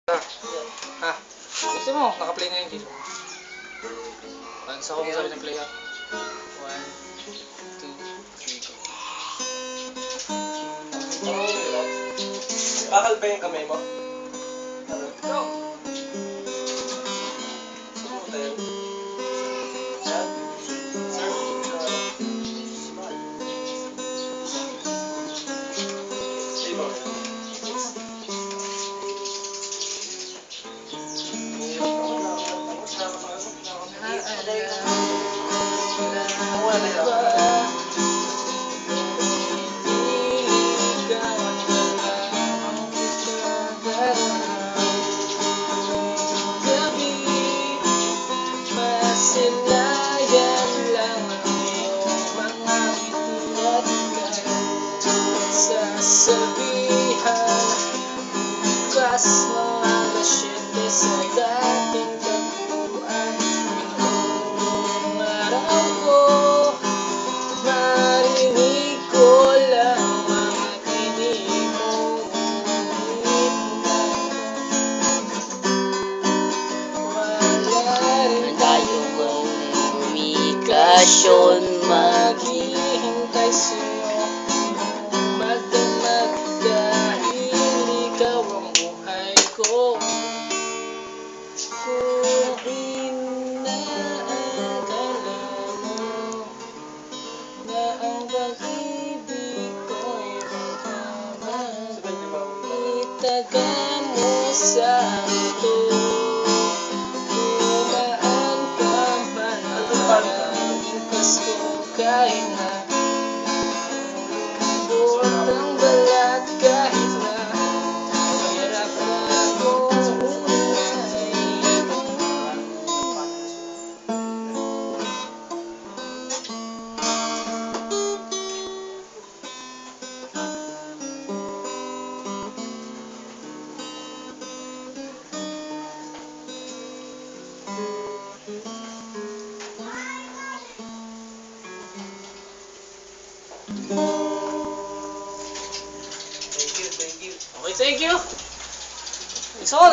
Ha? Gusto mo, naka-play na yung game. Once ako sabi ng play ha. 1, 2, 3, go. Bakal ba yung kamay mo? Go! Sumuta yun. Yan. Sir. Stay mo. Masinayan lang ang iyong mga ngiti at sasabihan bukas ng alas 7 sa dating tagpuan. Noong araw ko, marinig ko lang mga tinig mo, wala rin tayong komunikasyon. Maghihintay sa'yo magdamag dahil ikaw ang buhay ko. Kung inaakala mo na ang pag-ibig ko'y magkamang, itaga mo sa ito. Dumaan pa man ang bukas ko kahit na lumumbot ang balat, kahit na hirap akong buhay. Thank you, thank you. Okay, thank you. Isa ko,